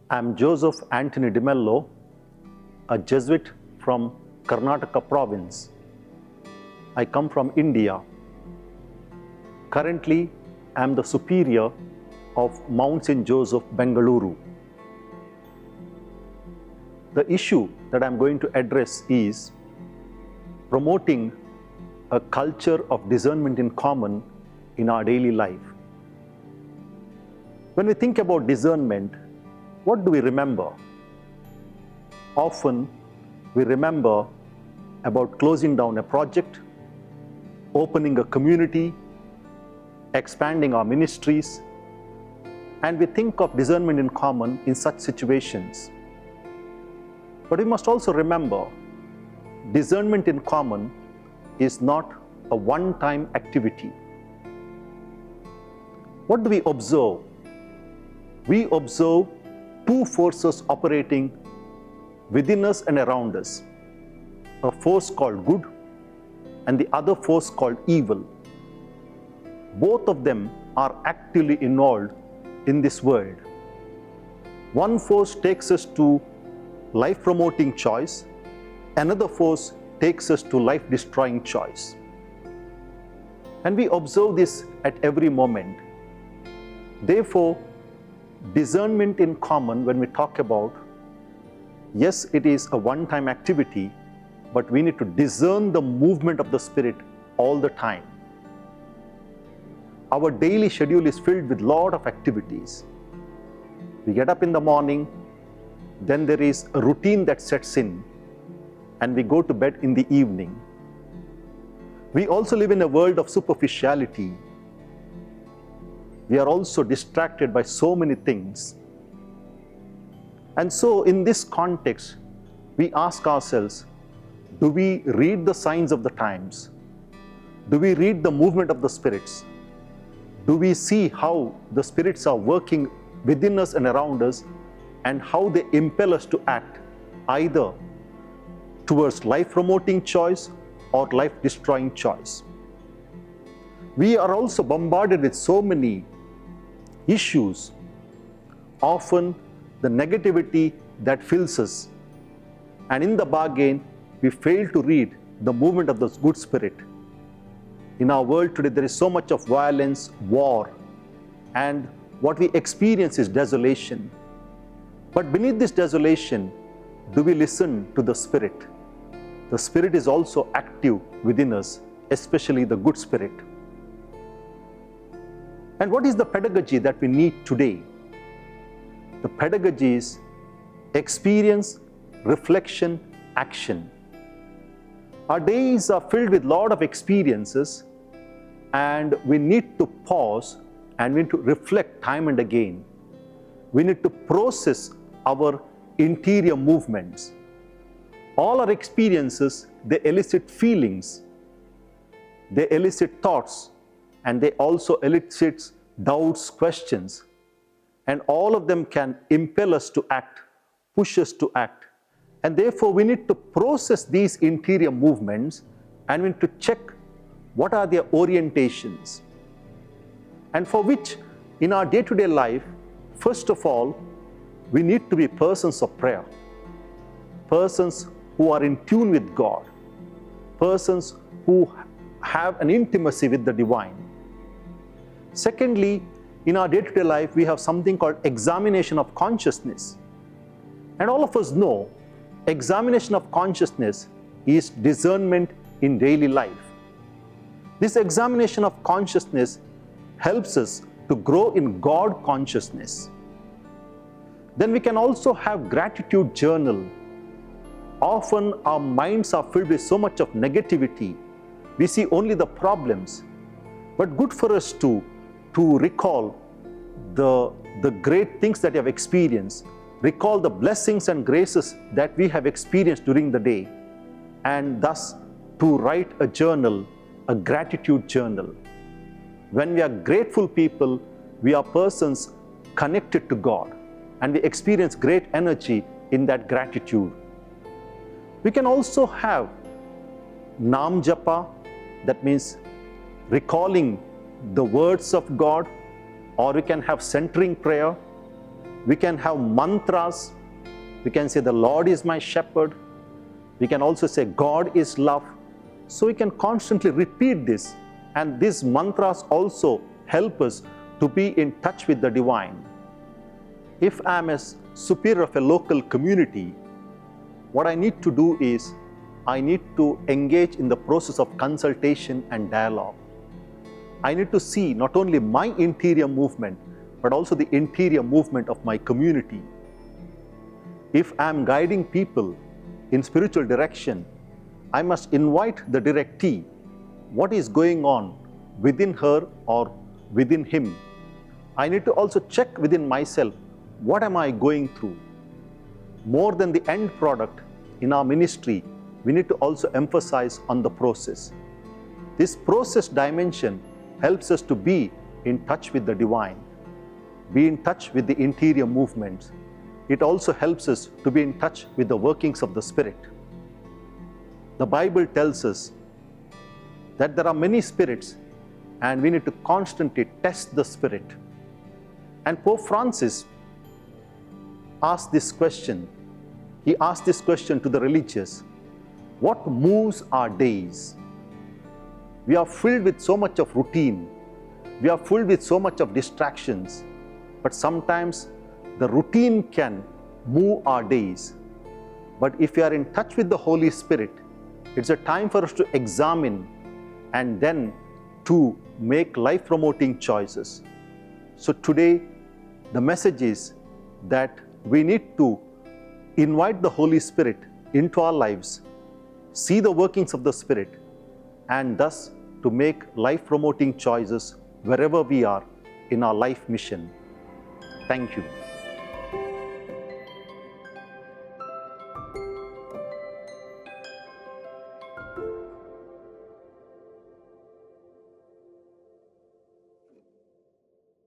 I'm Joseph Anthony Di Mello, a Jesuit from Karnataka province. I come from India. Currently, I'm the superior of Mount St. Joseph, Bengaluru. The issue that I'm going to address is promoting a culture of discernment in common in our daily life. When we think about discernment, what do we remember? Often, we remember about closing down a project, opening a community, expanding our ministries, and we think of discernment in common in such situations. But we must also remember, discernment in common is not a one-time activity. What do we observe? We observe two forces operating within us and around us. A force called good and the other force called evil. Both of them are actively involved in this world. One force takes us to life-promoting choice, another force takes us to life-destroying choice. And we observe this at every moment. Therefore, discernment in common, when we talk about, yes, it is a one-time activity, but we need to discern the movement of the Spirit all the time. Our daily schedule is filled with a lot of activities. We get up in the morning, then there is a routine that sets in, and we go to bed in the evening. We also live in a world of superficiality. We are also distracted by so many things. And so in this context, we ask ourselves, do we read the signs of the times? Do we read the movement of the spirits? Do we see how the spirits are working within us and around us, and how they impel us to act either towards life-promoting choice or life-destroying choice? We are also bombarded with so many issues, often the negativity that fills us, and in the bargain, we fail to read the movement of the good spirit. In our world today, there is so much of violence, war, and what we experience is desolation. But beneath this desolation, do we listen to the Spirit? The Spirit is also active within us, especially the good Spirit. And what is the pedagogy that we need today? The pedagogy is experience, reflection, action. Our days are filled with a lot of experiences, and we need to pause and we need to reflect time and again. We need to process our interior movements. All our experiences, they elicit feelings, they elicit thoughts, and they also elicit doubts, questions. And all of them can impel us to act, push us to act. And therefore, we need to process these interior movements, and we need to check what are their orientations. And for which, in our day-to-day life, first of all, we need to be persons of prayer, persons who are in tune with God, persons who have an intimacy with the divine. Secondly, in our day-to-day life, we have something called examination of consciousness. And all of us know examination of consciousness is discernment in daily life. This examination of consciousness helps us to grow in God consciousness. Then we can also have gratitude journal. Often our minds are filled with so much of negativity. We see only the problems. But good for us to recall the great things that we have experienced, recall the blessings and graces that we have experienced during the day, and thus to write a journal, a gratitude journal. When we are grateful people, we are persons connected to God, and we experience great energy in that gratitude. We can also have Nam Japa, that means recalling the words of God, or we can have centering prayer. We can have mantras. We can say, the Lord is my shepherd. We can also say, God is love. So we can constantly repeat this. And these mantras also help us to be in touch with the divine. If I am a superior of a local community, what I need to do is, I need to engage in the process of consultation and dialogue. I need to see not only my interior movement, but also the interior movement of my community. If I am guiding people in spiritual direction, I must invite the directee. What is going on within her or within him? I need to also check within myself, what am I going through? More than the end product in our ministry, we need to also emphasize on the process. This process dimension helps us to be in touch with the divine, be in touch with the interior movements. It also helps us to be in touch with the workings of the Spirit. The Bible tells us that there are many spirits and we need to constantly test the Spirit. And Pope Francis asked this question. He asked this question to the religious. What moves our days? We are filled with so much of routine. We are filled with so much of distractions. But sometimes the routine can move our days. But if we are in touch with the Holy Spirit, it's a time for us to examine and then to make life-promoting choices. So today, the message is that we need to invite the Holy Spirit into our lives, see the workings of the Spirit, and thus to make life-promoting choices wherever we are in our life mission. Thank you.